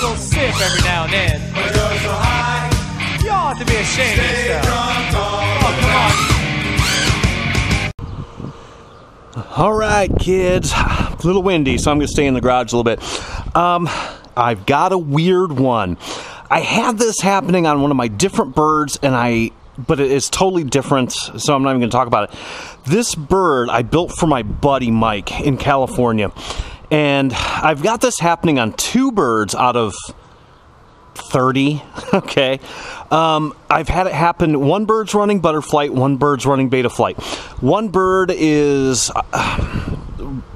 little sip every now and then. You ought to be ashamed of yourself. Oh, come on. All right, kids. A little windy, so I'm going to stay in the garage a little bit. I've got a weird one. I had this happening on one of my different birds, but it is totally different, so I'm not even going to talk about it. This bird I built for my buddy Mike in California, and I've got this happening on 2 birds out of 30. Okay. I've had it happen. One bird's running butterflight, one bird's running beta flight. One bird is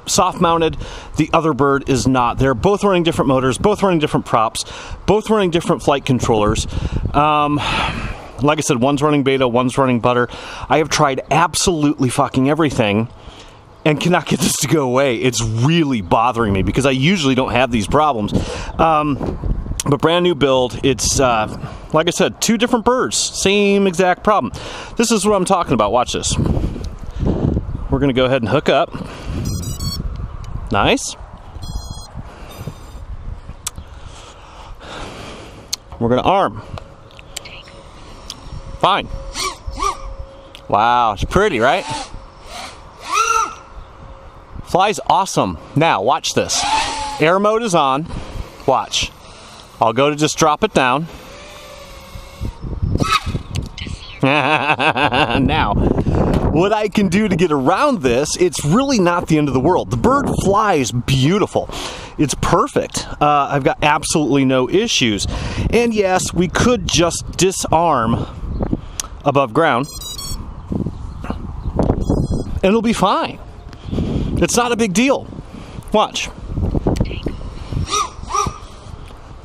soft mounted, the other bird is not. They're both running different motors, both running different props, both running different flight controllers. Like I said, one's running beta, one's running butter. I have tried absolutely fucking everything and cannot get this to go away. It's really bothering me because I usually don't have these problems. But brand new build, it's, like I said, 2 different birds, same exact problem. This is what I'm talking about. Watch this. We're going to go ahead and hook up. Nice. We're going to arm. Fine. Wow, it's pretty, right? Fly's awesome. Now, watch this. Air mode is on. Watch. I'll go to just drop it down. Now, what I can do to get around this, it's really not the end of the world. The bird flies beautiful. It's perfect. I've got absolutely no issues. And yes, we could just disarm above ground and it'll be fine. It's not a big deal. Watch.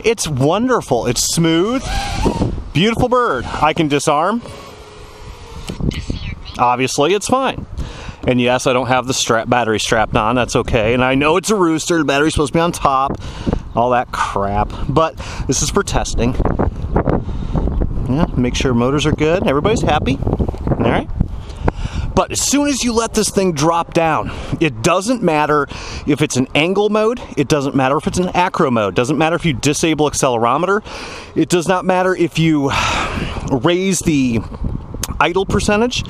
It's wonderful. It's smooth. Beautiful bird. I can disarm. Obviously, it's fine. And yes, I don't have the battery strapped on. That's okay. And I know it's a rooster. The battery's supposed to be on top. All that crap. But this is for testing. Yeah, make sure motors are good. Everybody's happy. All right. But as soon as you let this thing drop down, it doesn't matter if it's an angle mode, it doesn't matter if it's an acro mode, it doesn't matter if you disable accelerometer, it does not matter if you raise the idle percentage,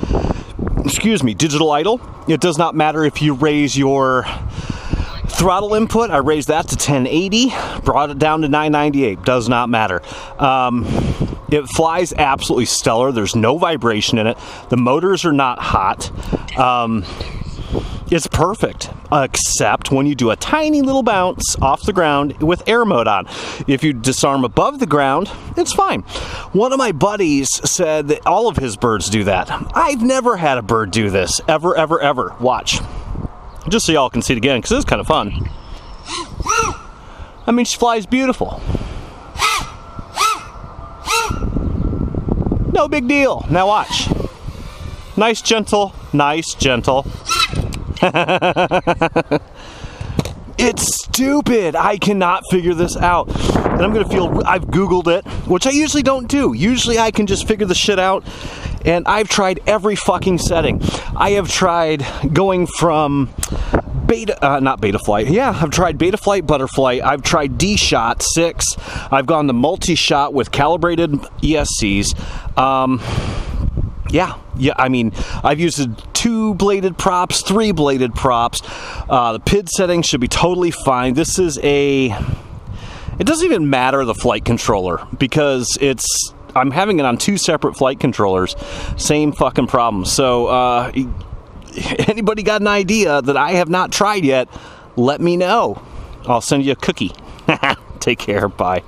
digital idle, it does not matter if you raise your throttle input. I raised that to 1080, brought it down to 998, does not matter. It flies absolutely stellar. There's no vibration in it. The motors are not hot. It's perfect, except when you do a tiny little bounce off the ground with air mode on. If you disarm above the ground, it's fine. One of my buddies said that all of his birds do that. I've never had a bird do this, ever, ever, ever. Watch. Just so y'all can see it again, because it's kind of fun. I mean, she flies beautiful. No big deal. Now watch. Nice, gentle. Nice, gentle. It's stupid. I cannot figure this out. And I'm going to feel, I've Googled it, which I usually don't do. Usually I can just figure the shit out. And I've tried every fucking setting. I have tried going from not beta flight. Yeah, I've tried beta flight, butterfly. I've tried D-shot 6. I've gone the multi-shot with calibrated ESCs. Yeah, I mean, I've used 2-bladed props, 3-bladed props. The PID setting should be totally fine. This is it doesn't even matter the flight controller because I'm having it on 2 separate flight controllers. Same fucking problem. So, anybody got an idea that I have not tried yet, let me know. I'll send you a cookie. Take care. Bye.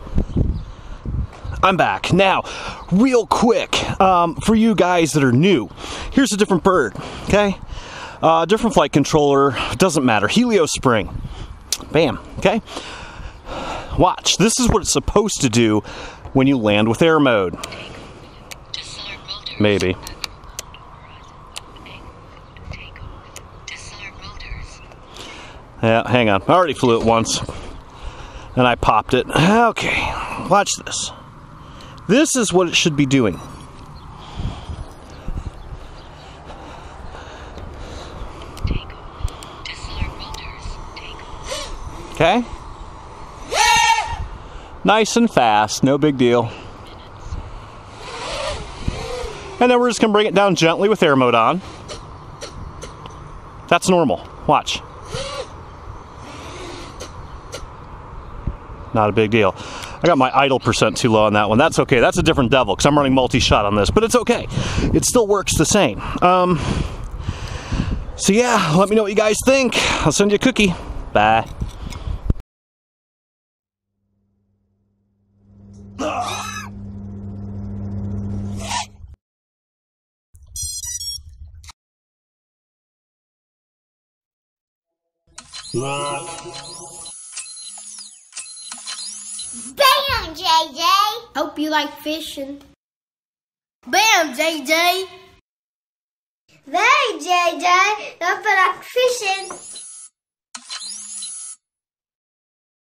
I'm back. Now, real quick, for you guys that are new, here's a different bird, okay? Different flight controller, doesn't matter. Helio spring. Bam, okay? Watch. This is what it's supposed to do when you land with air mode. Maybe. Yeah, hang on. I already flew it once. And I popped it. Okay, watch this. This is what it should be doing. Okay? Nice and fast, no big deal. And then we're just gonna bring it down gently with air mode on. That's normal, watch. Not a big deal. I got my idle percent too low on that one. That's okay, that's a different devil because I'm running multi-shot on this, but it's okay. It still works the same. So yeah, let me know what you guys think. I'll send you a cookie. Bye. Bam, JJ! Hope you like fishing. Bam, JJ! Hey, JJ! Hope you like fishing.